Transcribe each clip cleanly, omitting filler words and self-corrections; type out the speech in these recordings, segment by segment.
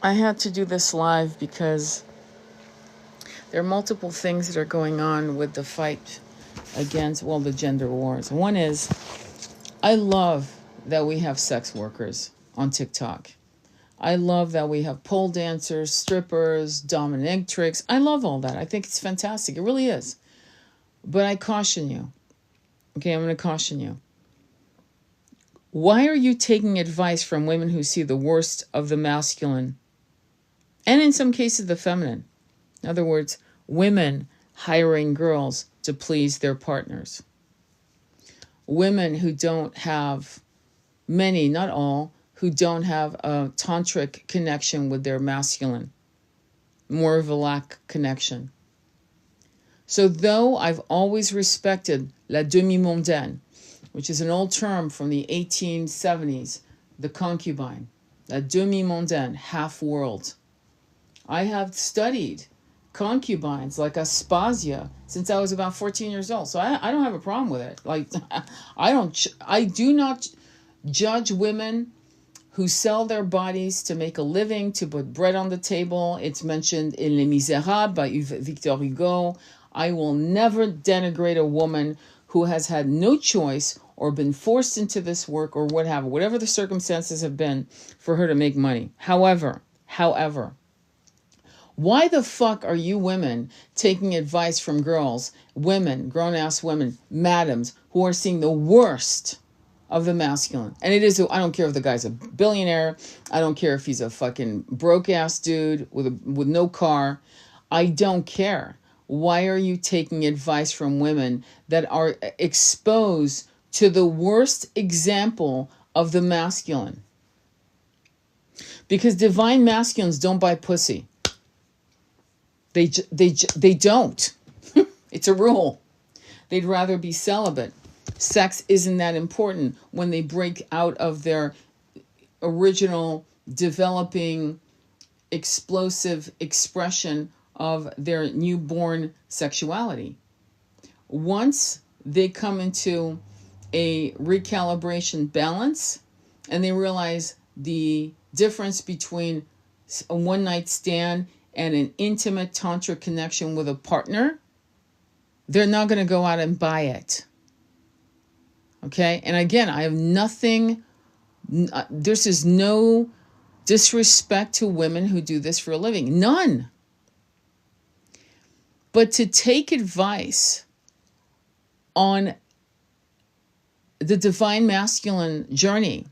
I had to do this live because there are multiple things that are going on with the fight against, well, the gender wars. One is, I love that we have sex workers on TikTok. I love that we have pole dancers, strippers, dominatrix. I love all that. I think it's fantastic. It really is. But I caution you. Okay, I'm going to caution you. Why are you taking advice from women who see the worst of the masculine and in some cases the feminine? In other words, women hiring girls to please their partners. Women who don't have, many, not all, who don't have a tantric connection with their masculine. More of a lack connection. So though I've always respected la demi-mondaine, which is an old term from the 1870s, the concubine, la demi-mondaine, half-world. I have studied concubines like Aspasia since I was about 14 years old. So I don't have a problem with it. Like, I do not judge women who sell their bodies to make a living, to put bread on the table. It's mentioned in Les Misérables by Victor Hugo. I will never denigrate a woman who has had no choice or been forced into this work or whatever the circumstances have been for her to make money. However, why the fuck are you women taking advice from girls, women, grown-ass women, madams, who are seeing the worst of the masculine? And it is, I don't care if the guy's a billionaire. I don't care if he's a fucking broke-ass dude with no car. I don't care. Why are you taking advice from women that are exposed to the worst example of the masculine? Because divine masculines don't buy pussy. They don't. It's a rule. They'd rather be celibate. Sex isn't that important when they break out of their original developing explosive expression of their newborn sexuality. Once they come into a recalibration balance and they realize the difference between a one-night stand and an intimate tantra connection with a partner, they're not going to go out and buy it. Okay? And again, I have nothing, this is no disrespect to women who do this for a living. None. But to take advice on the divine masculine journey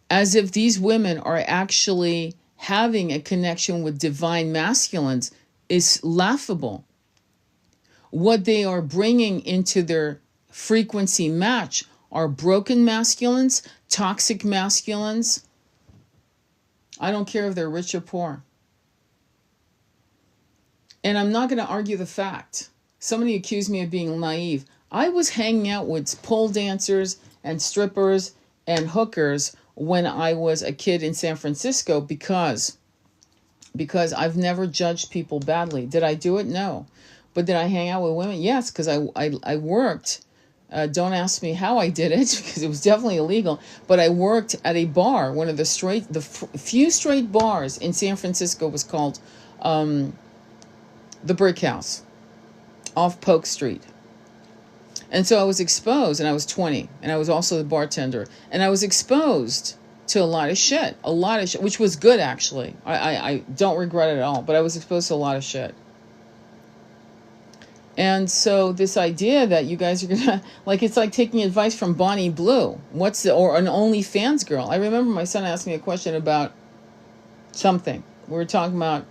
as if these women are actually having a connection with divine masculines is laughable. What they are bringing into their frequency match are broken masculines, toxic masculines. I don't care if they're rich or poor. And I'm not going to argue the fact. Somebody accused me of being naive. I was hanging out with pole dancers and strippers and hookers when I was a kid in San Francisco because I've never judged people badly. Did I do it? No. But did I hang out with women? Yes, because I worked. Don't ask me how I did it because it was definitely illegal. But I worked at a bar. One of the few straight bars in San Francisco was called the Brick House off Polk Street. And so I was exposed, and I was 20, and I was also the bartender, and I was exposed to a lot of shit, which was good, actually. I don't regret it at all, but I was exposed to a lot of shit. And so this idea that you guys are gonna, like, it's like taking advice from Bonnie Blue. Or an OnlyFans girl. I remember my son asked me a question about something. We were talking about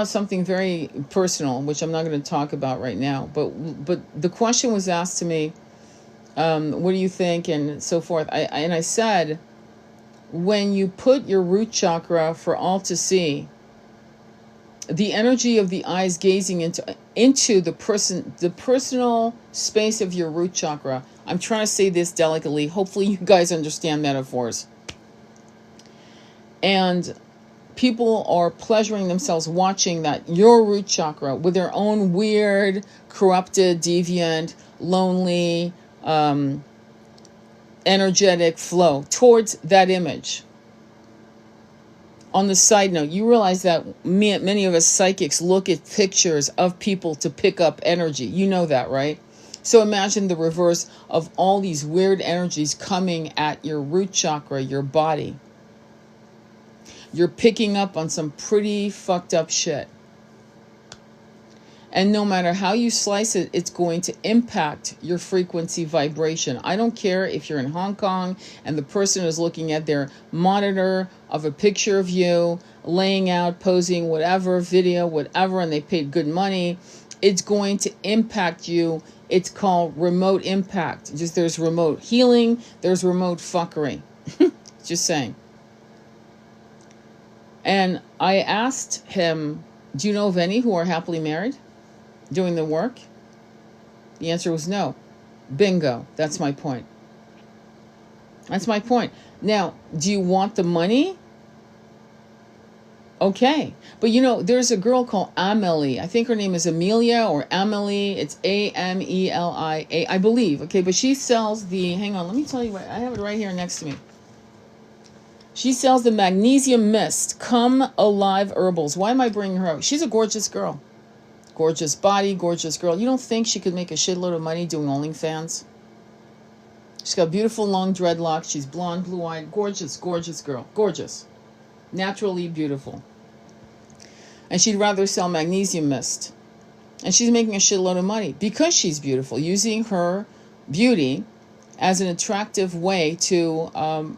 something very personal, which I'm not going to talk about right now. But the question was asked to me, what do you think, and so forth. I said, when you put your root chakra for all to see, the energy of the eyes gazing into the personal space of your root chakra. I'm trying to say this delicately. Hopefully you guys understand metaphors. And people are pleasuring themselves watching that your root chakra with their own weird, corrupted, deviant, lonely, energetic flow towards that image. On the side note, you realize that many of us psychics look at pictures of people to pick up energy. You know that, right? So imagine the reverse of all these weird energies coming at your root chakra, your body. You're picking up on some pretty fucked up shit. And no matter how you slice it, it's going to impact your frequency vibration. I don't care if you're in Hong Kong and the person is looking at their monitor of a picture of you, laying out, posing, whatever, video, whatever, and they paid good money. It's going to impact you. It's called remote impact. Just there's remote healing, there's remote fuckery. Just saying. And I asked him, do you know of any who are happily married doing the work? The answer was no. Bingo. That's my point. That's my point. Now, do you want the money? Okay. But you know, there's a girl called Amelie. I think her name is Amelia or Amelie. It's Amelia, I believe. Okay, but she sells the, hang on, let me tell you what, I have it right here next to me. She sells the magnesium mist, Come Alive Herbals. Why am I bringing her up? She's a gorgeous girl. Gorgeous body, gorgeous girl. You don't think she could make a shitload of money doing OnlyFans? She's got beautiful long dreadlocks. She's blonde, blue-eyed. Gorgeous, gorgeous girl. Gorgeous. Naturally beautiful. And she'd rather sell magnesium mist. And she's making a shitload of money because she's beautiful, using her beauty as an attractive way to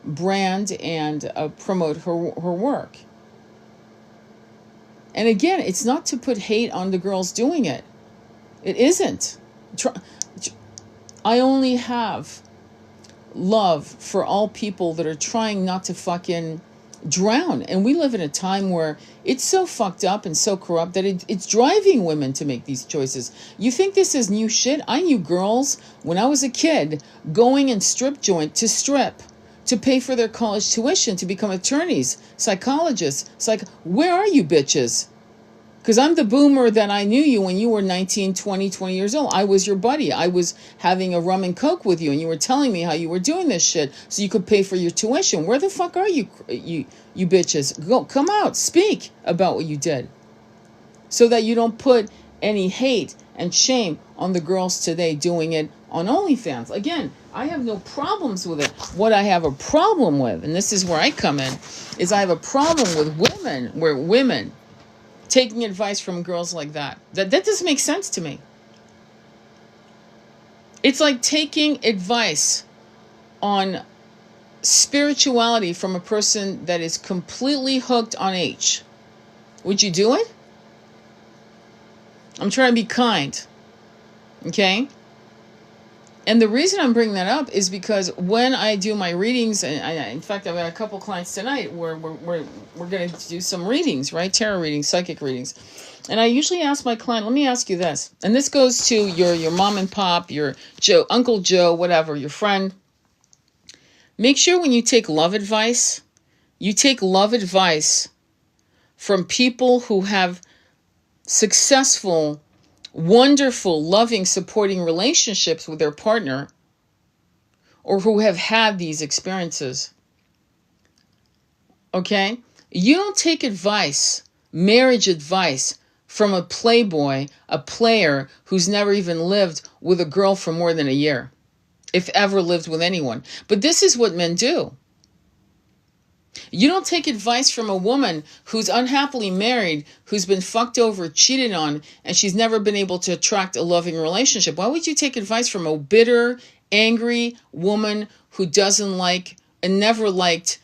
brand and promote her work. And again, it's not to put hate on the girls doing it. It isn't. I only have love for all people that are trying not to fucking drown. And we live in a time where it's so fucked up and so corrupt that it's driving women to make these choices. You think this is new shit? I knew girls when I was a kid going in strip joint to strip to pay for their college tuition to become attorneys, psychologists. Where are you bitches? Because I'm the boomer that I knew you when you were 19, 20 years old. I was your buddy. I was having a rum and coke with you, and you were telling me how you were doing this shit so you could pay for your tuition. Where the fuck are you bitches? Go, come out, speak about what you did, so that you don't put any hate and shame on the girls today doing it on OnlyFans. Again, I have no problems with it. What I have a problem with, and this is where I come in, is I have a problem with women taking advice from girls like that. That doesn't make sense to me. It's like taking advice on spirituality from a person that is completely hooked on H. Would you do it? I'm trying to be kind. Okay? And the reason I'm bringing that up is because when I do my readings, and in fact, I've got a couple clients tonight where we're going to do some readings, right? Tarot readings, psychic readings. And I usually ask my client, let me ask you this. And this goes to your mom and pop, your Joe, Uncle Joe, whatever, your friend. Make sure when you take love advice, you take love advice from people who have successful, wonderful, loving, supporting relationships with their partner, or who have had these experiences. Okay? You don't take advice, marriage advice, from a playboy, a player who's never even lived with a girl for more than a year, if ever lived with anyone. But this is what men do. You don't take advice from a woman who's unhappily married, who's been fucked over, cheated on, and she's never been able to attract a loving relationship. Why would you take advice from a bitter, angry woman who doesn't like and never liked,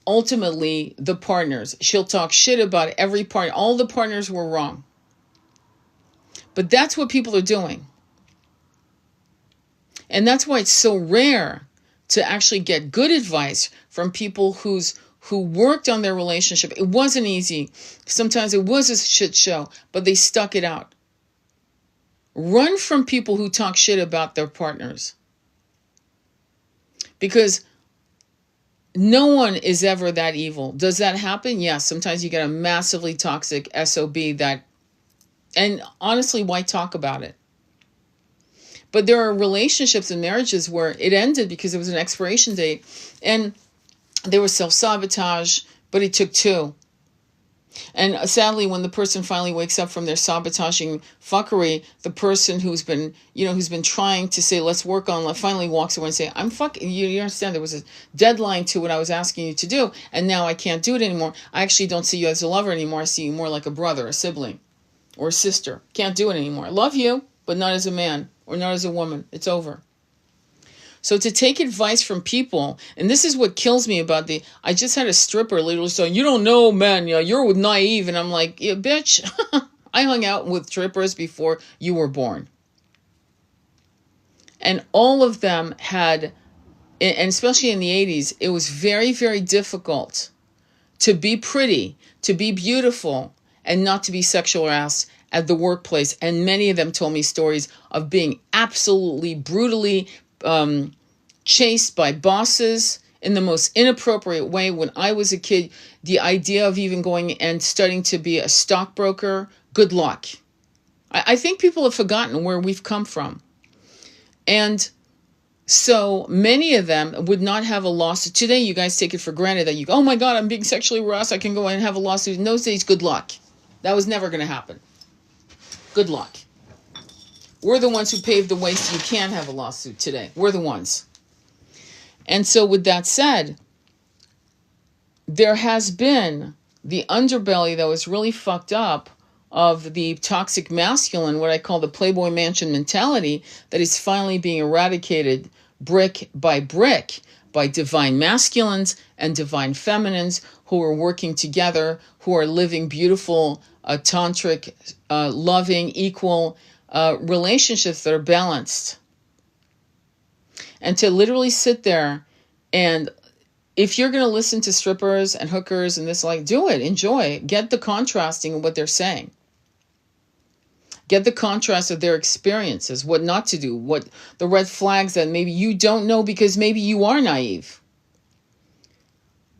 ultimately, the partners? She'll talk shit about every partner. All the partners were wrong. But that's what people are doing. And that's why it's so rare to actually get good advice from people who worked on their relationship. It wasn't easy. Sometimes it was a shit show, but they stuck it out. Run from people who talk shit about their partners. Because no one is ever that evil. Does that happen? Yes. Sometimes you get a massively toxic SOB that, and honestly, why talk about it? But there are relationships and marriages where it ended because it was an expiration date. And there was self-sabotage, but it took two. And sadly, when the person finally wakes up from their sabotaging fuckery, the person who's been trying to say, let's work on love, finally walks away and say, I'm fucking, you understand, there was a deadline to what I was asking you to do, and now I can't do it anymore. I actually don't see you as a lover anymore. I see you more like a brother, a sibling, or a sister. Can't do it anymore. I love you, but not as a man, or not as a woman. It's over. So to take advice from people, and this is what kills me about I just had a stripper literally saying, you don't know men, you're naive. And I'm like, yeah, bitch, I hung out with strippers before you were born. And all of them had, and especially in the 80s, it was very, very difficult to be pretty, to be beautiful, and not to be sexual harassed at the workplace. And many of them told me stories of being absolutely brutally chased by bosses in the most inappropriate way. When I was a kid, the idea of even going and studying to be a stockbroker, good luck. I think people have forgotten where we've come from. And so many of them would not have a lawsuit. Today, you guys take it for granted that you go, oh my God, I'm being sexually harassed, I can go and have a lawsuit. In those days, good luck. That was never going to happen. Good luck. We're the ones who paved the way so you can have a lawsuit today. We're the ones. And so with that said, there has been the underbelly that was really fucked up of the toxic masculine, what I call the Playboy Mansion mentality, that is finally being eradicated brick by divine masculines and divine feminines who are working together, who are living beautiful, tantric, loving, equal relationships that are balanced. And to literally sit there, and if you're going to listen to strippers and hookers and this, like, do it, enjoy it. Get the contrasting of what they're saying. Get the contrast of their experiences, what not to do, what the red flags that maybe you don't know because maybe you are naive.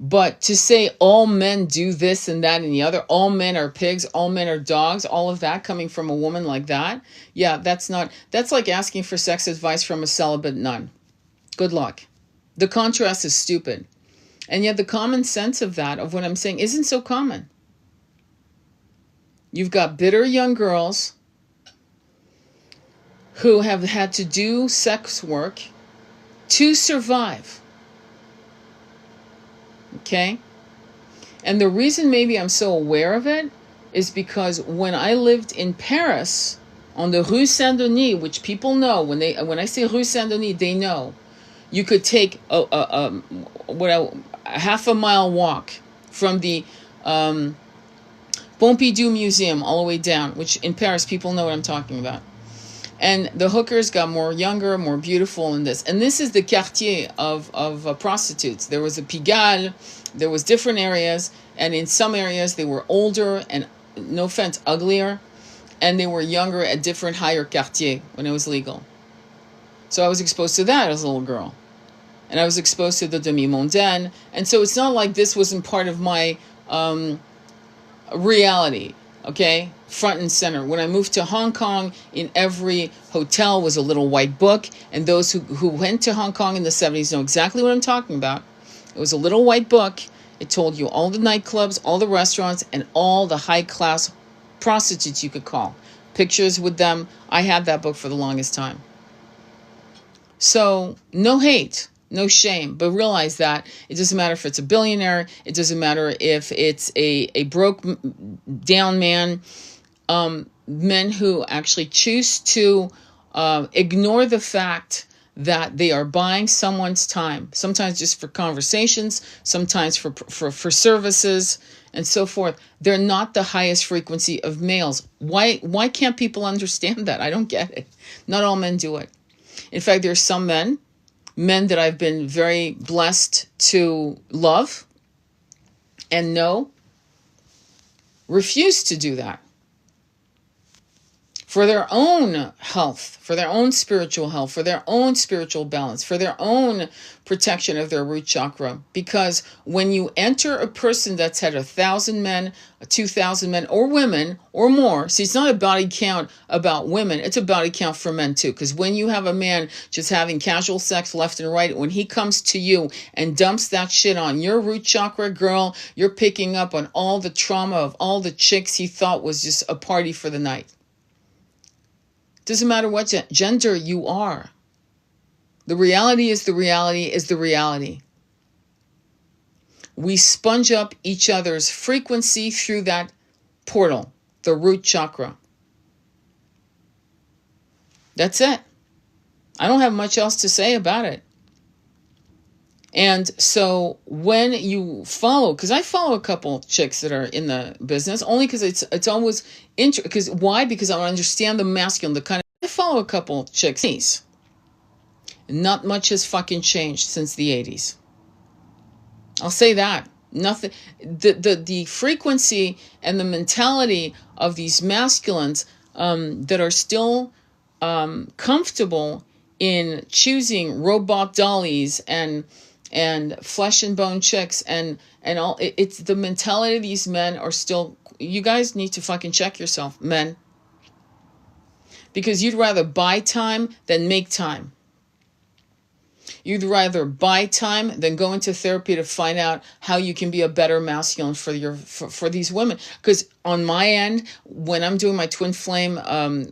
But to say all men do this and that and the other, all men are pigs, all men are dogs, all of that coming from a woman like that, yeah, that's like asking for sex advice from a celibate nun. Good luck. The contrast is stupid. And yet the common sense of that, of what I'm saying, isn't so common. You've got bitter young girls who have had to do sex work to survive. Okay? And the reason maybe I'm so aware of it is because when I lived in Paris on the Rue Saint-Denis, which people know, when I say Rue Saint-Denis, they know. You could take a half a mile walk from the Pompidou Museum all the way down, which in Paris people know what I'm talking about. And the hookers got more younger, more beautiful in this. And this is the quartier of prostitutes. There was a Pigalle, there was different areas, and in some areas they were older and, no offense, uglier, and they were younger at different higher quartiers when it was legal. So I was exposed to that as a little girl. And I was exposed to the demi-mondaine. And so it's not like this wasn't part of my reality, okay? Front and center. When I moved to Hong Kong, in every hotel was a little white book. And those who went to Hong Kong in the 70s know exactly what I'm talking about. It was a little white book. It told you all the nightclubs, all the restaurants, and all the high-class prostitutes you could call. Pictures with them. I had that book for the longest time. So, no hate. No shame, but realize that it doesn't matter if it's a billionaire, it doesn't matter if it's a broke down man, men who actually choose to ignore the fact that they are buying someone's time, sometimes just for conversations, sometimes for services, and so forth. They're not the highest frequency of males. Why can't people understand that? I don't get it. Not all men do it. In fact, there are some men that I've been very blessed to love and know refuse to do that for their own health, for their own spiritual health, for their own spiritual balance, for their own protection of their root chakra. Because when you enter a person that's had 1,000 men, 2,000 men, or women, or more, see, it's not a body count about women, it's a body count for men too. Because when you have a man just having casual sex left and right, when he comes to you and dumps that shit on your root chakra, girl, you're picking up on all the trauma of all the chicks he thought was just a party for the night. Doesn't matter what gender you are. The reality is the reality is the reality. We sponge up each other's frequency through that portal, the root chakra. That's it. I don't have much else to say about it. And so when you follow, because I follow a couple chicks that are in the business, only because it's always because why? Because I understand the masculine, the kind of, I follow a couple chicks. Not much has fucking changed since the 80s. I'll say that. Nothing. The frequency and the mentality of these masculines that are still comfortable in choosing robot dollies and flesh and bone chicks and all, it's the mentality of these men are still, you guys need to fucking check yourself, men. Because you'd rather buy time than make time. You'd rather buy time than go into therapy to find out how you can be a better masculine for these women. Because on my end, when I'm doing my twin flame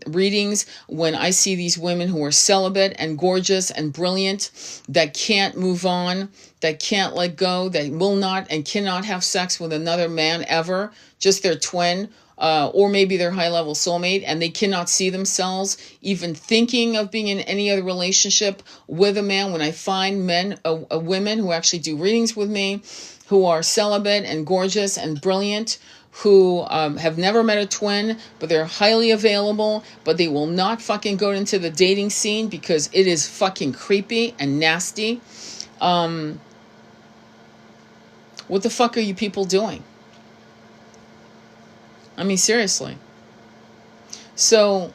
readings, when I see these women who are celibate and gorgeous and brilliant, that can't move on, that can't let go, that will not and cannot have sex with another man ever, just their twin, or maybe their high-level soulmate, and they cannot see themselves even thinking of being in any other relationship with a man. When I find women who actually do readings with me, who are celibate and gorgeous and brilliant, who have never met a twin, but they're highly available, but they will not fucking go into the dating scene because it is fucking creepy and nasty. What the fuck are you people doing? I mean, seriously. So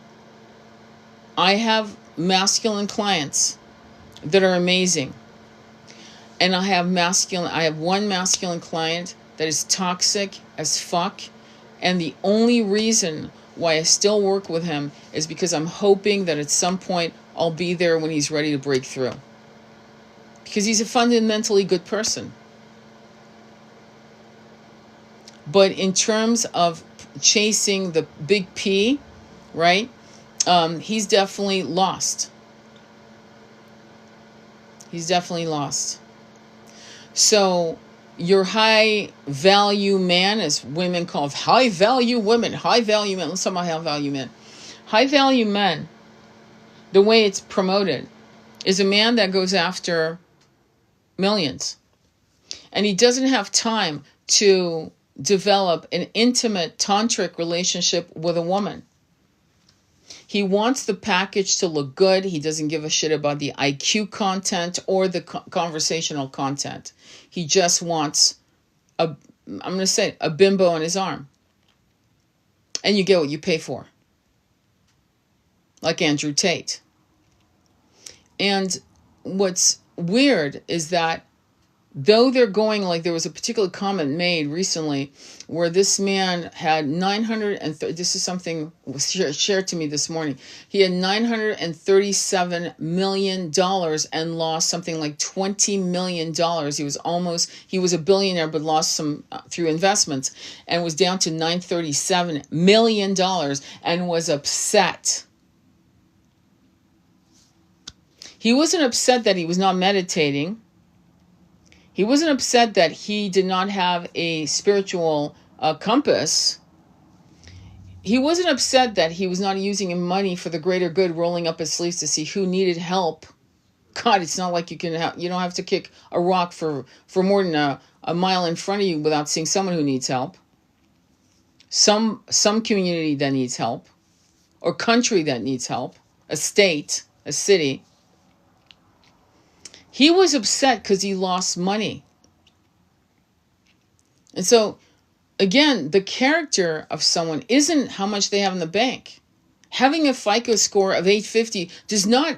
I have masculine clients that are amazing. And I have one masculine client that is toxic as fuck. And the only reason why I still work with him is because I'm hoping that at some point I'll be there when he's ready to break through. Because he's a fundamentally good person. But in terms of chasing the big P, right? He's definitely lost. He's definitely lost. So your high value man, as women call high value women, high value men. Let's talk about high value men. High value men, the way it's promoted, is a man that goes after millions. And he doesn't have time to develop an intimate tantric relationship with a woman. He wants the package to look good. He doesn't give a shit about the IQ content or the conversational content. He just wants a bimbo on his arm. And you get what you pay for. Like Andrew Tate. And what's weird is that though they're going, like there was a particular comment made recently where this man had this is something was shared to me this morning. He had $937 million and lost something like $20 million. He was a billionaire, but lost some through investments and was down to $937 million and was upset. He wasn't upset that he was not meditating. He wasn't upset that he did not have a spiritual compass. He wasn't upset that he was not using money for the greater good, rolling up his sleeves to see who needed help. God, it's not like you don't have to kick a rock for more than a mile in front of you without seeing someone who needs help. Some community that needs help, or country that needs help, a state, a city. He was upset because he lost money. And so, again, the character of someone isn't how much they have in the bank. Having a FICO score of 850 does not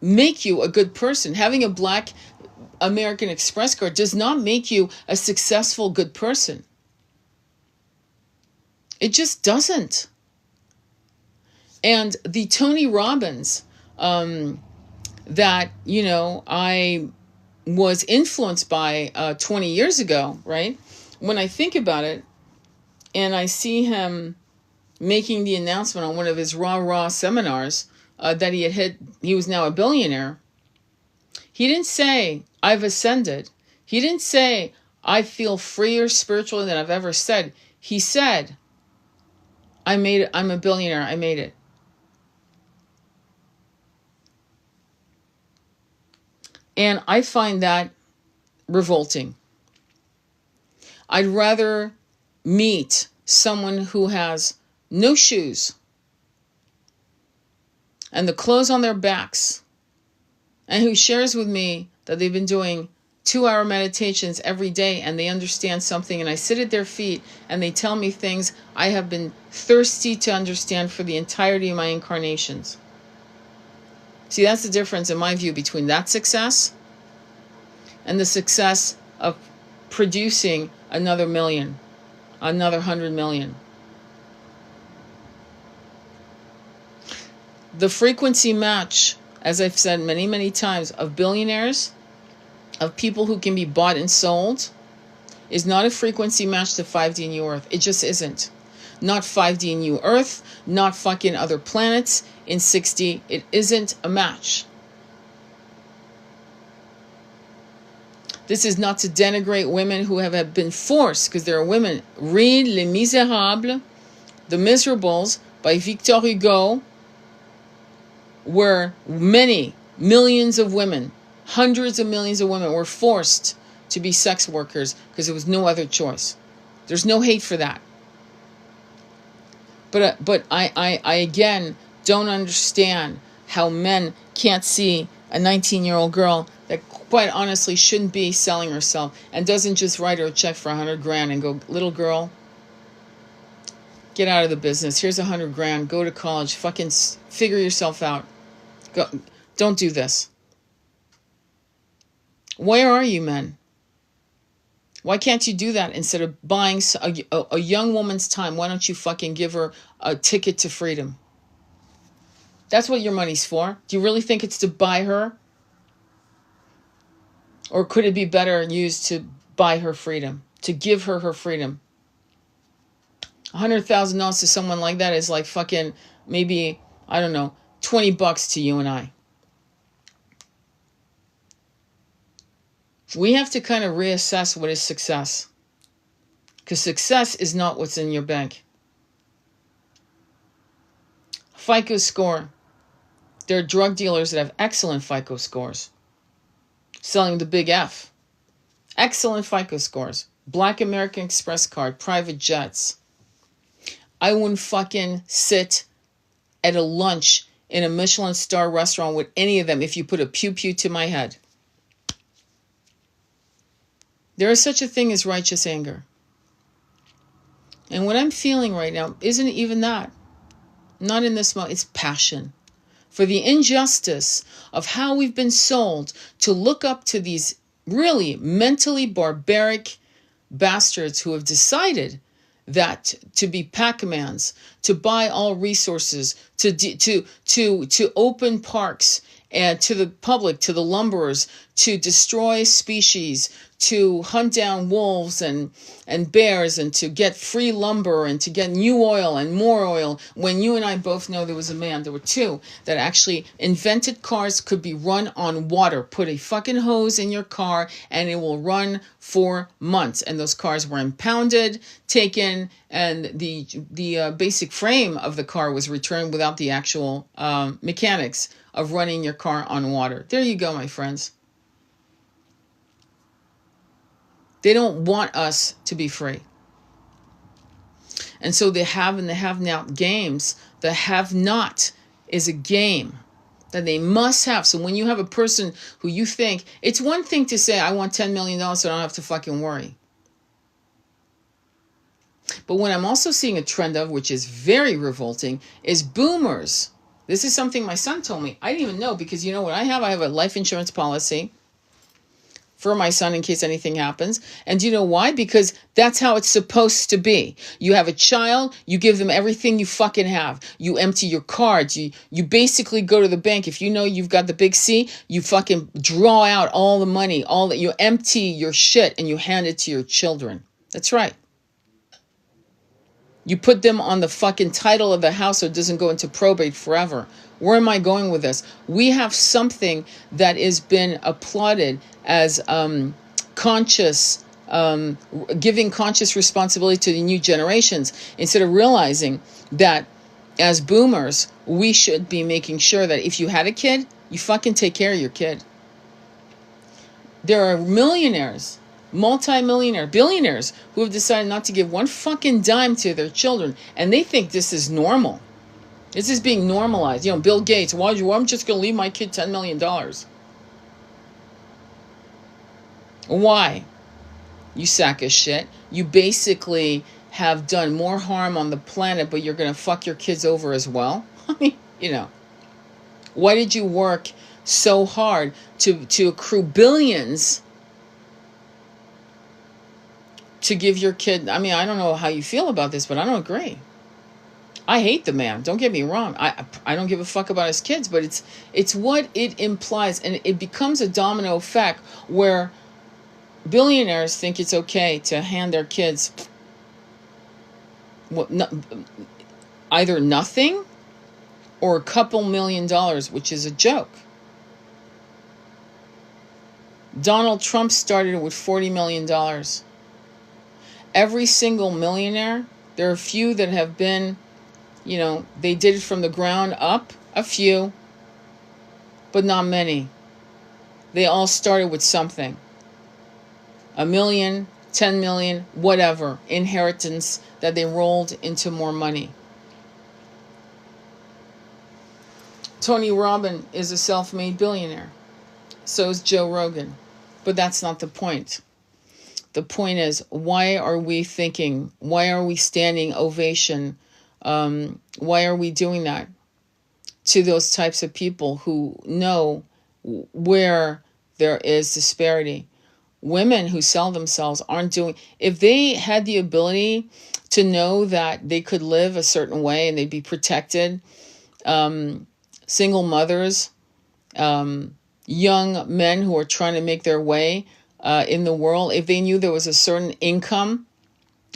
make you a good person. Having a black American Express card does not make you a successful, good person. It just doesn't. And the Tony Robbins that, I was influenced by 20 years ago, right? When I think about it, and I see him making the announcement on one of his rah-rah seminars that he was now a billionaire, he didn't say, I've ascended. He didn't say, I feel freer spiritually than I've ever said. He said, I made it. I'm a billionaire. I made it. And I find that revolting. I'd rather meet someone who has no shoes and the clothes on their backs and who shares with me that they've been doing 2-hour meditations every day and they understand something, and I sit at their feet and they tell me things I have been thirsty to understand for the entirety of my incarnations. See, that's the difference in my view between that success and the success of producing another million, another 100 million. The frequency match, as I've said many, many times, of billionaires, of people who can be bought and sold, is not a frequency match to 5D New Earth. It just isn't. Not 5D New Earth, not fucking other planets in 6D. It isn't a match. This is not to denigrate women who have been forced, because there are women. Read Les Miserables, The Miserables by Victor Hugo, where many millions of women, hundreds of millions of women were forced to be sex workers because there was no other choice. There's no hate for that. But I again don't understand how men can't see a 19-year-old girl that quite honestly shouldn't be selling herself and doesn't just write her a check for $100,000 and go, little girl, get out of the business. Here's $100,000. Go to college. Fucking figure yourself out. Go. Don't do this. Where are you, men? Why can't you do that instead of buying a young woman's time? Why don't you fucking give her a ticket to freedom? That's what your money's for. Do you really think it's to buy her? Or could it be better used to buy her freedom? To give her freedom? $100,000 to someone like that is like fucking maybe, I don't know, $20 to you and I. We have to kind of reassess what is success. Because success is not what's in your bank. FICO score. There are drug dealers that have excellent FICO scores. Selling the big F. Excellent FICO scores. Black American Express card. Private jets. I wouldn't fucking sit at a lunch in a Michelin star restaurant with any of them if you put a pew-pew to my head. There is such a thing as righteous anger. And what I'm feeling right now isn't even that. Not in this moment. It's passion. For the injustice of how we've been sold to look up to these really mentally barbaric bastards who have decided that to be Pac-Mans, to buy all resources, to open parks and to the public, to the lumberers, to destroy species, to hunt down wolves and bears, and to get free lumber and to get new oil and more oil, when you and I both know there were two that actually invented cars could be run on water. Put a fucking hose in your car and it will run for months. And those cars were impounded, taken, and the basic frame of the car was returned without the actual mechanics of running your car on water. There you go, my friends. They don't want us to be free. And so the have and the have-not games, the have-not is a game that they must have. So when you have a person who you think, it's one thing to say, I want $10 million so I don't have to fucking worry. But what I'm also seeing a trend of, which is very revolting, is boomers. This is something my son told me. I didn't even know, because you know what I have? I have a life insurance policy for my son in case anything happens. And do you know why? Because that's how it's supposed to be. You have a child, you give them everything you fucking have. You empty your cards. You basically go to the bank. If you know you've got the big C, you fucking draw out all the money, all that, you empty your shit and you hand it to your children. That's right. You put them on the fucking title of the house so it doesn't go into probate forever. Where am I going with this? We have something that has been applauded as conscious, giving conscious responsibility to the new generations, instead of realizing that as boomers, we should be making sure that if you had a kid, you fucking take care of your kid. There are millionaires, multi-millionaire, billionaires who have decided not to give one fucking dime to their children, and they think this is normal. This is being normalized. You know, Bill Gates, I'm just going to leave my kid $10 million. Why? You sack of shit. You basically have done more harm on the planet, but you're going to fuck your kids over as well. I mean, you know, why did you work so hard to accrue billions to give your kid? I mean, I don't know how you feel about this, but I don't agree. I hate the man. Don't get me wrong. I don't give a fuck about his kids, but it's what it implies, and it becomes a domino effect where billionaires think it's okay to hand their kids either nothing or a couple $1 million, which is a joke. Donald Trump started with $40 million. Every single millionaire, there are a few that have been, you know, they did it from the ground up, a few, but not many. They all started with something. $1 million, 10 million, whatever, inheritance that they rolled into more money. Tony Robbins is a self-made billionaire. So is Joe Rogan. But that's not the point. The point is, why are we thinking? Why are we standing ovation? Why are we doing that to those types of people who know where there is disparity? Women who sell themselves aren't doing... If they had the ability to know that they could live a certain way and they'd be protected, single mothers, young men who are trying to make their way in the world, if they knew there was a certain income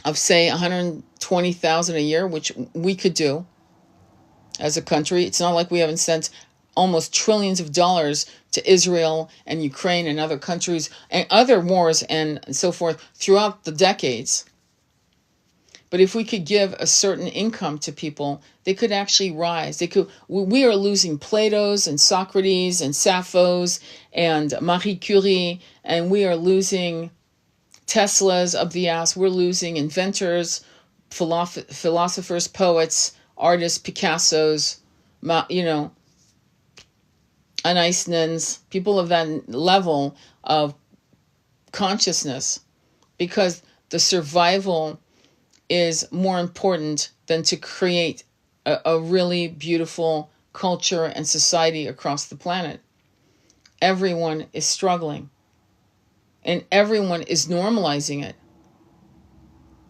of, say, $120,000 a year, which we could do as a country. It's not like we haven't sent almost trillions of dollars to Israel and Ukraine and other countries and other wars and so forth throughout the decades. But if we could give a certain income to people, they could actually rise. We are losing Plato's and Socrates and Sapphos and Marie Curie, and we are losing Teslas up the ass. We're losing inventors, philosophers, poets, artists, Picassos, you know, Anais, people of that level of consciousness, because the survival is more important than to create a really beautiful culture and society across the planet. Everyone is struggling, and everyone is normalizing it.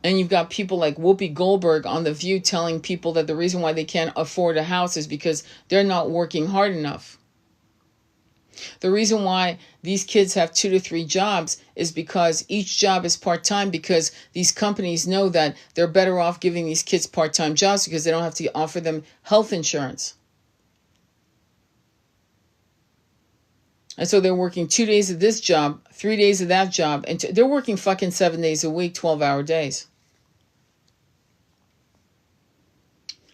And you've got people like Whoopi Goldberg on The View telling people that the reason why they can't afford a house is because they're not working hard enough. The reason why these kids have 2 to 3 jobs is because each job is part-time, because these companies know that they're better off giving these kids part-time jobs because they don't have to offer them health insurance. And so they're working 2 days of this job, 3 days of that job, and they're working fucking 7 days a week, 12-hour days.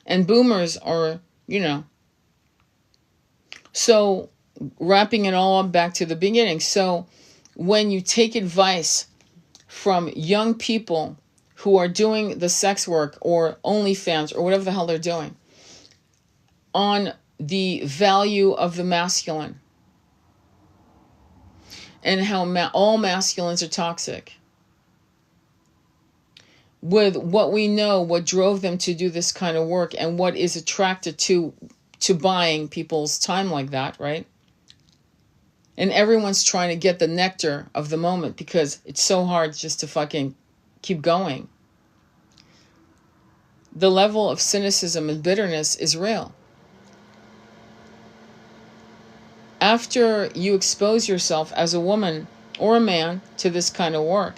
And boomers are, you know. So wrapping it all up back to the beginning. So when you take advice from young people who are doing the sex work or OnlyFans or whatever the hell they're doing on the value of the masculine and how all masculines are toxic, with what we know, what drove them to do this kind of work, and what is attracted to buying people's time like that, right? And everyone's trying to get the nectar of the moment because it's so hard just to fucking keep going. The level of cynicism and bitterness is real. After you expose yourself as a woman or a man to this kind of work,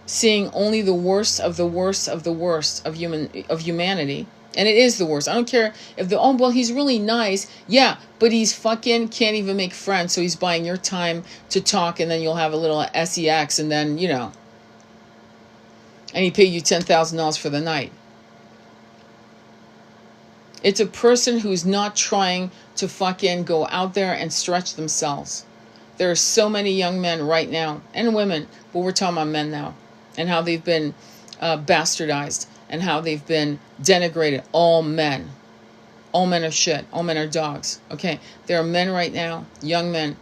seeing only the worst of the worst of the worst of humanity, and it is the worst. I don't care if he's really nice. Yeah, but he's fucking can't even make friends, so he's buying your time to talk, and then you'll have a little sex, and then, and he paid you $10,000 for the night. It's a person who's not trying to fucking go out there and stretch themselves. There are so many young men right now, and women, but we're talking about men now, and how they've been bastardized, and how they've been denigrated. All men are shit. All men are dogs. Okay, there are men right now, young men.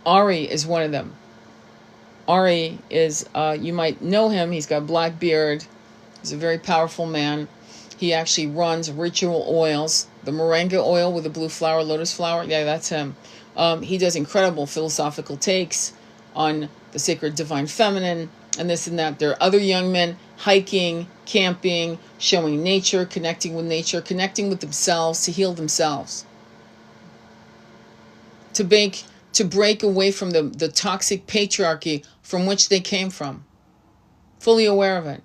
Ari is one of them. Ari is, you might know him. He's got a black beard. He's a very powerful man. He actually runs ritual oils. The moringa oil with the blue flower, lotus flower. Yeah, that's him. He does incredible philosophical takes on the sacred divine feminine and this and that. There are other young men hiking, camping, showing nature, connecting with themselves, to heal themselves. To break away from the toxic patriarchy from which they came from. Fully aware of it.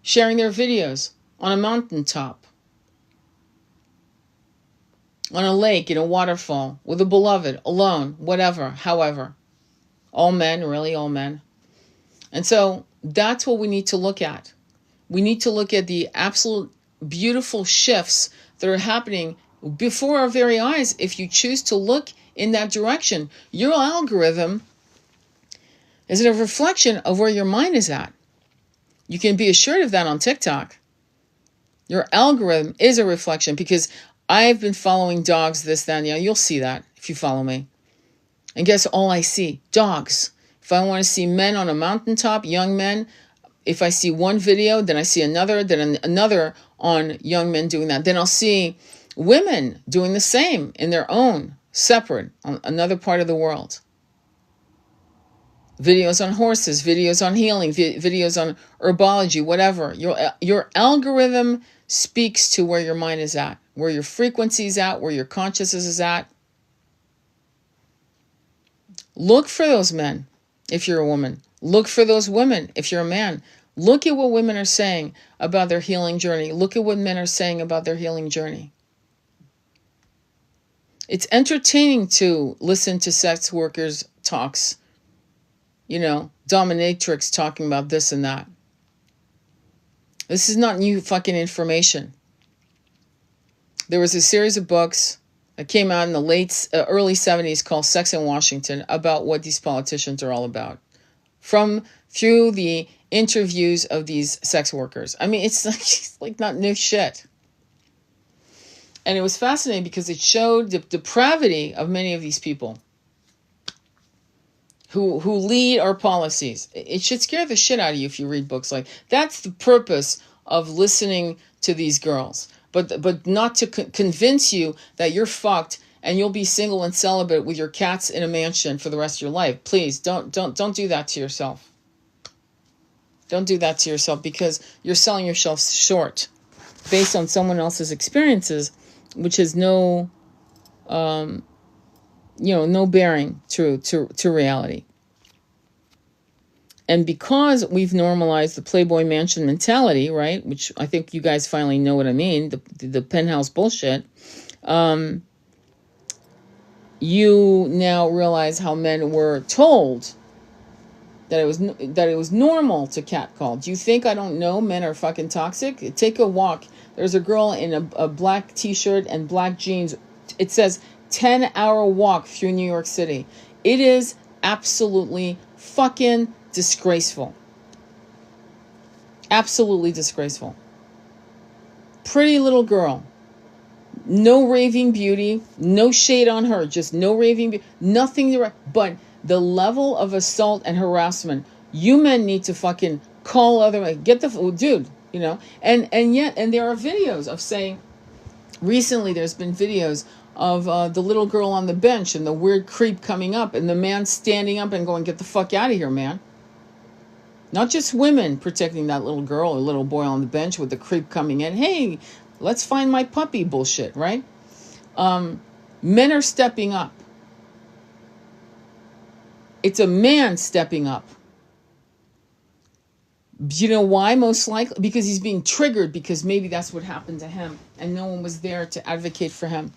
Sharing their videos on a mountaintop, on a lake, in a waterfall, with a beloved, alone, whatever, however. All men, really, all men. And so that's what we need to look at. We need to look at the absolute beautiful shifts that are happening before our very eyes. If you choose to look in that direction, your algorithm is a reflection of where your mind is at. You can be assured of that on TikTok. Your algorithm is a reflection, because I've been following dogs, this, that, and the other. You'll see that if you follow me. And guess all I see? Dogs. If I want to see men on a mountaintop, young men, if I see one video, then I see another, then another on young men doing that. Then I'll see women doing the same in their own, separate, on another part of the world. Videos on horses, videos on healing, videos on herbology, whatever. Your algorithm speaks to where your mind is at, where your frequency is at, where your consciousness is at. Look for those men if you're a woman. Look for those women if you're a man. Look at what women are saying about their healing journey. Look at what men are saying about their healing journey. It's entertaining to listen to sex workers' talks. Dominatrix talking about this and that. This is not new fucking information. There was a series of books that came out in the early 70s called Sex in Washington, about what these politicians are all about. Through the interviews of these sex workers. I mean, it's like not new shit. And it was fascinating because it showed the depravity of many of these people who lead our policies. It should scare the shit out of you if you read books like that's the purpose of listening to these girls, but not to convince you that you're fucked and you'll be single and celibate with your cats in a mansion for the rest of your life. Please don't do that to yourself. Don't do that to yourself, because you're selling yourself short based on someone else's experiences, which has no bearing to reality. And because we've normalized the Playboy Mansion mentality, right, which I think you guys finally know what I mean, the penthouse bullshit, you now realize how men were told that it was normal to catcall. Do you think I don't know men are fucking toxic? Take a walk. There's a girl in a black t-shirt and black jeans. It says 10-hour walk through New York City. It is absolutely fucking disgraceful. Absolutely disgraceful. Pretty little girl. No raving beauty. No shade on her. Just no raving beauty. Nothing. But the level of assault and harassment You men need to fucking call other men. Get the dude, you know. And there are videos of saying. Recently, there's been videos of the little girl on the bench and the weird creep coming up, and the man standing up and going, "Get the fuck out of here, man." Not just women protecting that little girl or little boy on the bench with the creep coming in. Hey, let's find my puppy bullshit, right? Men are stepping up. It's a man stepping up. You know why? Most likely because he's being triggered, because maybe that's what happened to him and no one was there to advocate for him.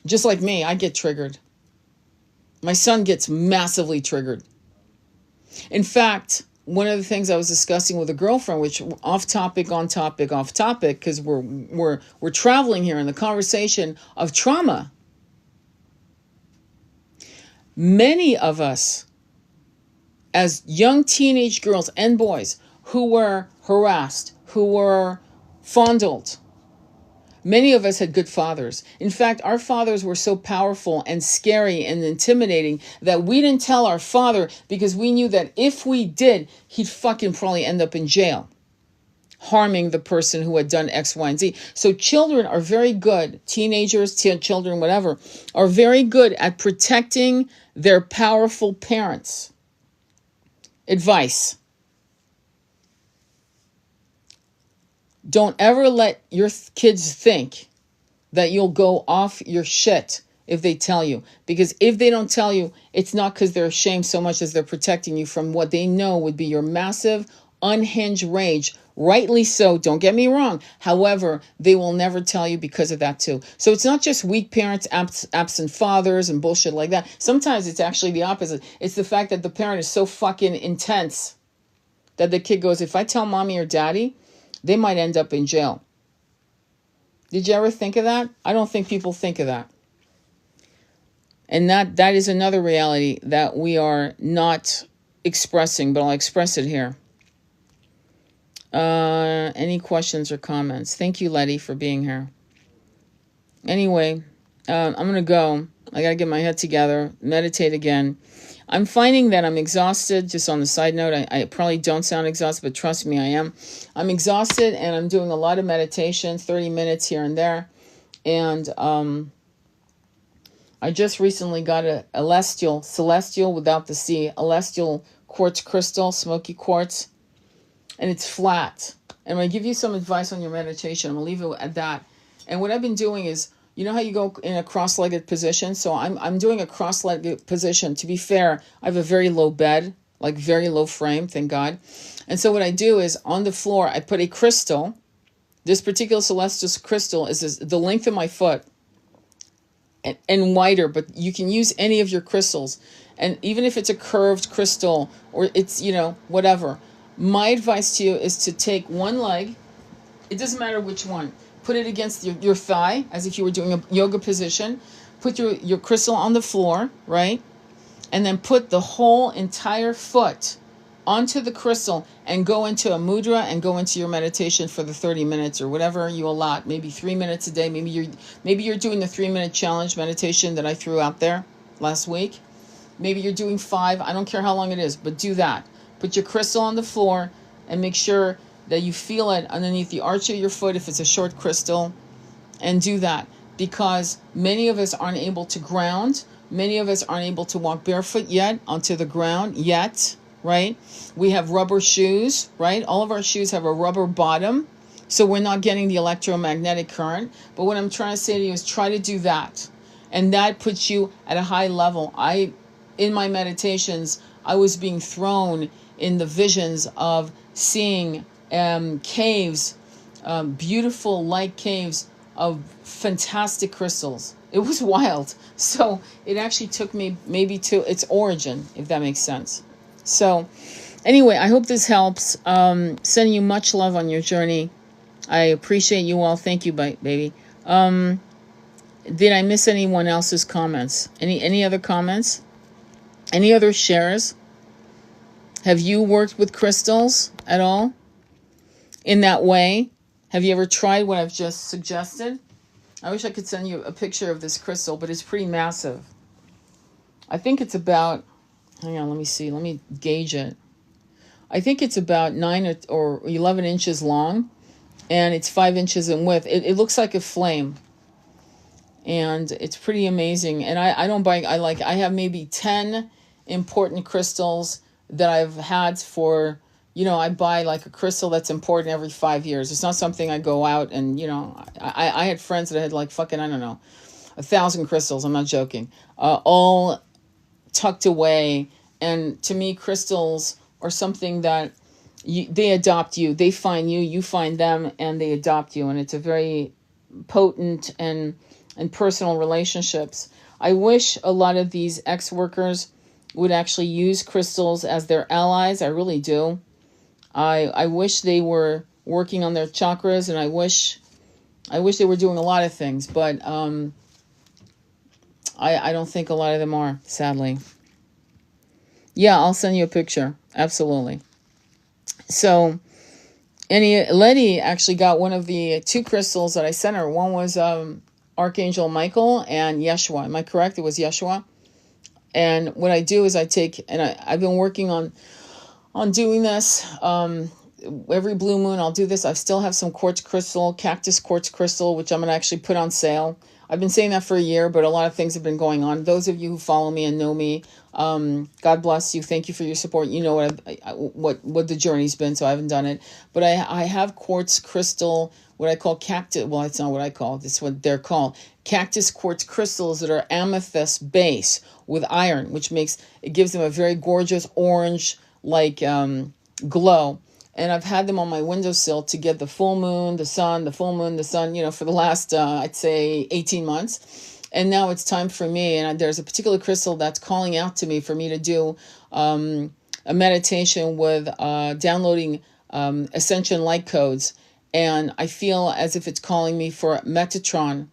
Just like me, I get triggered. My son gets massively triggered. In fact, one of the things I was discussing with a girlfriend, which off topic, on topic, off topic, because we're traveling here in the conversation of trauma. Many of us, as young teenage girls and boys who were harassed, who were fondled, many of us had good fathers. In fact, our fathers were so powerful and scary and intimidating that we didn't tell our father because we knew that if we did, he'd fucking probably end up in jail, harming the person who had done X, Y, and Z. So children are very good, teenagers, children, whatever, are very good at protecting their powerful parents. Advice. Don't ever let your kids think that you'll go off your shit if they tell you. Because if they don't tell you, it's not because they're ashamed so much as they're protecting you from what they know would be your massive, unhinged rage. Rightly so, don't get me wrong. However, they will never tell you because of that too. So it's not just weak parents, absent fathers and bullshit like that. Sometimes it's actually the opposite. It's the fact that the parent is so fucking intense that the kid goes, if I tell mommy or daddy, they might end up in jail. Did you ever think of that? I don't think people think of that. And that is another reality that we are not expressing, but I'll express it here. Any questions or comments? Thank you, Letty, for being here. Anyway, I'm going to go. I got to get my head together, meditate again. I'm finding that I'm exhausted. Just on the side note, I probably don't sound exhausted, but trust me, I am. I'm exhausted, and I'm doing a lot of meditation, 30 minutes here and there. And I just recently got a celestial without the C, celestial quartz crystal, smoky quartz, and it's flat. And I'm going to give you some advice on your meditation. I'm going to leave it at that. And what I've been doing is, you know how you go in a cross-legged position? So I'm doing a cross-legged position. To be fair, I have a very low bed, like very low frame, thank God. And so what I do is on the floor, I put a crystal. This particular celestial crystal is the length of my foot and wider, but you can use any of your crystals. And even if it's a curved crystal or it's, whatever. My advice to you is to take one leg. It doesn't matter which one. Put it against your thigh as if you were doing a yoga position. Put your crystal on the floor, right? And then put the whole entire foot onto the crystal and go into a mudra and go into your meditation for the 30 minutes or whatever you allot. Maybe 3 minutes a day. Maybe you're doing the 3-minute challenge meditation that I threw out there last week. Maybe you're doing 5. I don't care how long it is, but do that. Put your crystal on the floor and make sure that you feel it underneath the arch of your foot if it's a short crystal, and do that, because many of us aren't able to ground. Many of us aren't able to walk barefoot yet onto the ground yet, right? We have rubber shoes, right? All of our shoes have a rubber bottom, so we're not getting the electromagnetic current. But what I'm trying to say to you is try to do that, and that puts you at a high level. In my meditations, I was being thrown in the visions of seeing caves, beautiful light caves of fantastic crystals. It was wild. So it actually took me maybe to its origin, if that makes sense. So anyway, I hope this helps. Sending you much love on your journey. I appreciate you all. Thank you, baby. Did I miss anyone else's comments? Any other comments? Any other shares? Have you worked with crystals at all? In that way? Have you ever tried what I've just suggested? I wish I could send you a picture of this crystal, but it's pretty massive. I think it's about Hang on, let me see. Let me gauge it. I think it's about 9 or 11 inches long, and it's 5 inches in width. It looks like a flame, and it's pretty amazing. And I don't buy, I have maybe 10 important crystals that I've had for, I buy like a crystal that's important every 5 years. It's not something I go out and, I had friends that had like fucking, I don't know, 1,000 crystals. I'm not joking. All tucked away. And to me, crystals are something that they adopt you. They find you, you find them, and they adopt you. And it's a very potent and personal relationships. I wish a lot of these ex-workers would actually use crystals as their allies. I really do. I wish they were working on their chakras, and I wish they were doing a lot of things, but I don't think a lot of them are, sadly. Yeah, I'll send you a picture. Absolutely. So, Letty actually got one of the 2 crystals that I sent her. One was Archangel Michael and Yeshua. Am I correct? It was Yeshua. And what I do is I take, and I've been working on doing this. Every blue moon, I'll do this. I still have some quartz crystal, cactus quartz crystal, which I'm going to actually put on sale. I've been saying that for a year, but a lot of things have been going on. Those of you who follow me and know me, God bless you. Thank you for your support. You know what the journey's been, so I haven't done it. But I have quartz crystal, what I call cactus. Well, it's not what I call it. It's what they're called. Cactus quartz crystals that are amethyst base with iron, which gives them a very gorgeous orange like glow. And I've had them on my windowsill to get the full moon, the sun, the full moon, the sun, for the last, I'd say 18 months. And now it's time for me. And there's a particular crystal that's calling out to me for me to do a meditation with downloading ascension light codes. And I feel as if it's calling me for Metatron,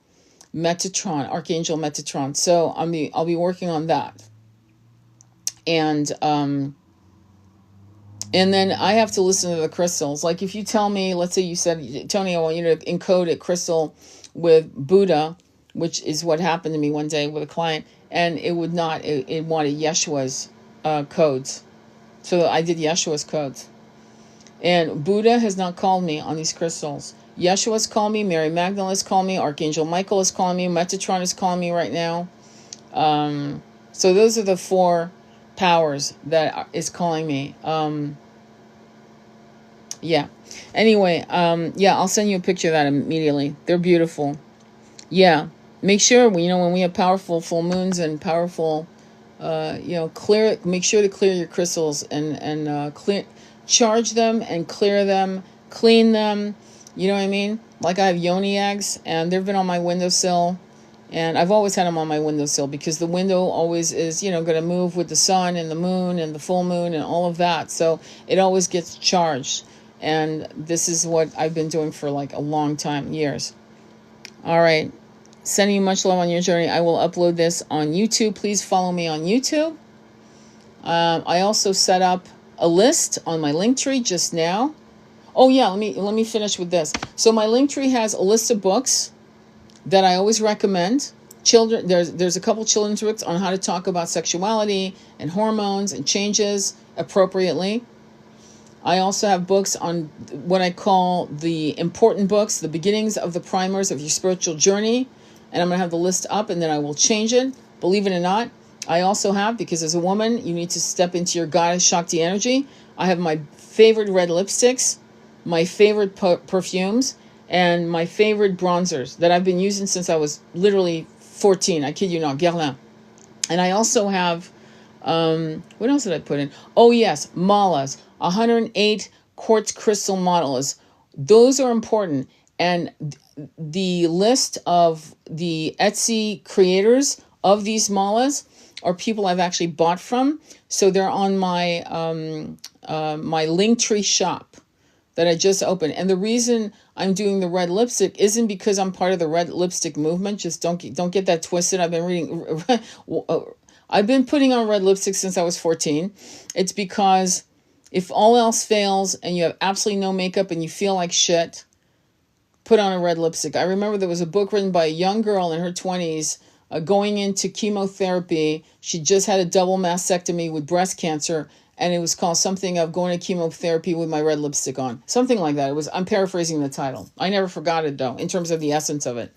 Archangel Metatron. So I'll be working on that. And then I have to listen to the crystals. Like if you tell me, let's say you said, Tony, I want you to encode a crystal with Buddha, which is what happened to me one day with a client, and it would not, it wanted Yeshua's codes. So I did Yeshua's codes. And Buddha has not called me on these crystals. Yeshua's called me, Mary Magdalene has called me, Archangel Michael is calling me, Metatron is calling me right now. So those are the 4 powers that is calling me. Yeah. Anyway, yeah, I'll send you a picture of that immediately. They're beautiful. Yeah. Make sure, when we have powerful full moons and powerful, make sure to clear your crystals and charge them and clear them, clean them. You know what I mean? Like I have yoni eggs, and they've been on my windowsill. And I've always had them on my windowsill because the window always is, going to move with the sun and the moon and the full moon and all of that. So it always gets charged. And this is what I've been doing for like a long time, years. All right. Sending you much love on your journey. I will upload this on YouTube. Please follow me on YouTube. I also set up a list on my Linktree just now. Oh yeah, let me finish with this. So my Linktree has a list of books that I always recommend. Children, there's a couple children's books on how to talk about sexuality and hormones and changes appropriately. I also have books on what I call the important books, the beginnings of the primers of your spiritual journey. And I'm going to have the list up, and then I will change it. Believe it or not, I also have, because as a woman, you need to step into your goddess Shakti energy. I have my favorite red lipsticks, my favorite perfumes, and my favorite bronzers that I've been using since I was literally 14. I kid you not, Guerlain. And I also have, what else did I put in? Oh yes, malas, 108 quartz crystal malas. Those are important. And the list of the Etsy creators of these malas are people I've actually bought from. So they're on my my Linktree shop that I just opened. And the reason I'm doing the red lipstick isn't because I'm part of the red lipstick movement. Just don't get that twisted. I've been putting on red lipstick since I was 14. It's because if all else fails and you have absolutely no makeup and you feel like shit, put on a red lipstick. I remember there was a book written by a young girl in her 20s, going into chemotherapy. She just had a double mastectomy with breast cancer, and it was called something of going to chemotherapy with my red lipstick on. Something like that. I'm paraphrasing the title. I never forgot it, though, in terms of the essence of it.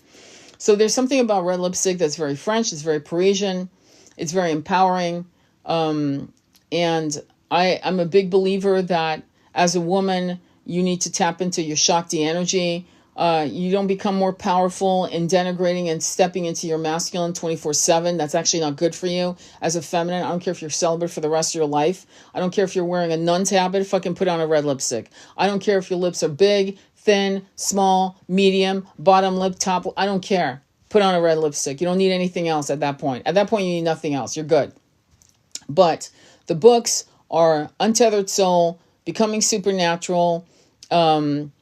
So there's something about red lipstick that's very French. It's very Parisian. It's very empowering. And I'm a big believer that as a woman, you need to tap into your Shakti energy. You don't become more powerful in denigrating and stepping into your masculine 24/7. That's actually not good for you. As a feminine, I don't care if you're celibate for the rest of your life. I don't care if you're wearing a nun's habit. Fucking put on a red lipstick. I don't care if your lips are big, thin, small, medium, bottom lip, top. I don't care. Put on a red lipstick. You don't need anything else at that point. At that point, you need nothing else. You're good. But the books are Untethered Soul, Becoming Supernatural, Women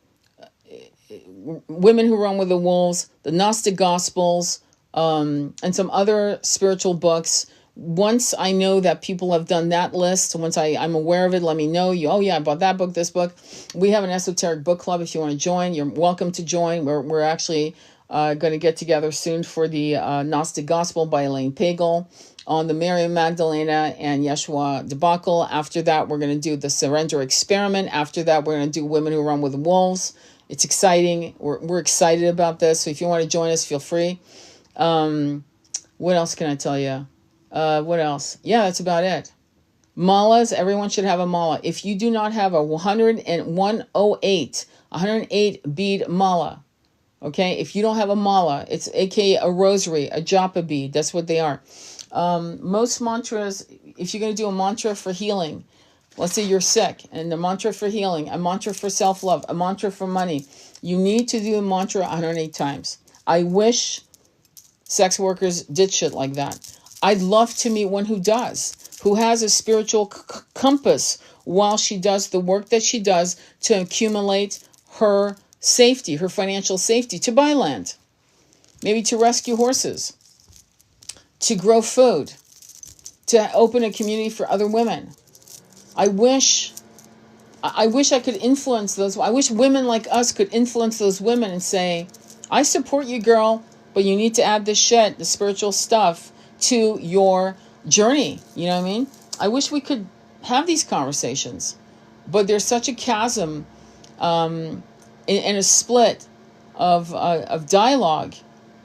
Who Run with the Wolves, the Gnostic Gospels, and some other spiritual books. Once I know that people have done that list, once I'm aware of it, let me know. Oh yeah, I bought that book, this book. We have an esoteric book club. If you want to join, you're welcome to join. We're actually going to get together soon for the Gnostic Gospel by Elaine Pagel, on the Mary Magdalena and Yeshua debacle. After that, we're going to do the Surrender Experiment. After that, we're going to do Women Who Run with the Wolves. It's exciting. We're excited about this. So if you want to join us, feel free. What else can I tell you? What else? Yeah, that's about it. Malas. Everyone should have a mala. If you do not have a 108 bead mala, okay? If you don't have a mala, it's aka a rosary, a japa bead. That's what they are. Most mantras, if you're going to do a mantra for healing, let's say you're sick, and the mantra for healing, a mantra for self-love, a mantra for money, you need to do a mantra 108 times. I wish sex workers did shit like that. I'd love to meet one who does, who has a spiritual compass while she does the work that she does to accumulate her safety, her financial safety, to buy land, maybe to rescue horses, to grow food, to open a community for other women. I wish I could influence those. I wish women like us could influence those women and say, I support you, girl, but you need to add this shit, the spiritual stuff, to your journey. You know what I mean? I wish we could have these conversations, but there's such a chasm and a split of dialogue.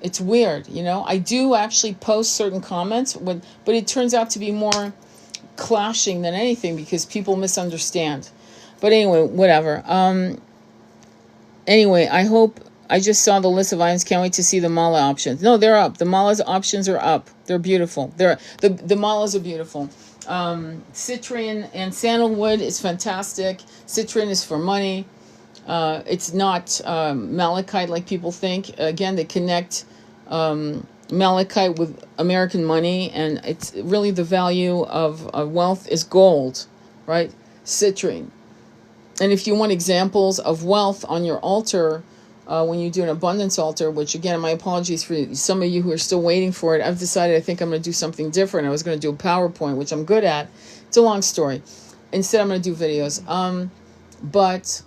It's weird, you know. I do actually post certain comments, but it turns out to be more clashing than anything because people misunderstand. But anyway, whatever. Anyway, I just saw the list of items. Can't wait to see the mala options. No, they're up. The mala's options are up. They're beautiful. The malas are beautiful. Citrine and sandalwood is fantastic. Citrine is for money. It's not malachite like people think. Again, they connect malachite with American money, and it's really the value of wealth is gold, right? Citrine. And if you want examples of wealth on your altar, when you do an abundance altar, which again, my apologies for some of you who are still waiting for it. I've decided I think I'm going to do something different. I was going to do a PowerPoint, which I'm good at. It's a long story. Instead, I'm going to do videos. But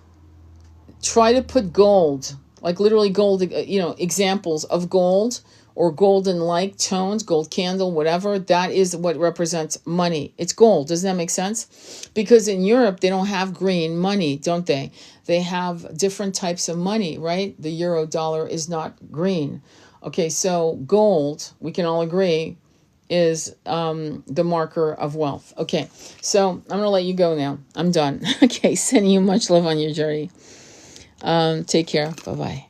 try to put gold, like literally gold, examples of gold or golden-like tones, gold candle, whatever. That is what represents money. It's gold. Doesn't that make sense? Because in Europe, they don't have green money, don't they? They have different types of money, right? The euro dollar is not green. Okay, so gold, we can all agree, is the marker of wealth. Okay, so I'm going to let you go now. I'm done. Okay, sending you much love on your journey. Take care. Bye-bye.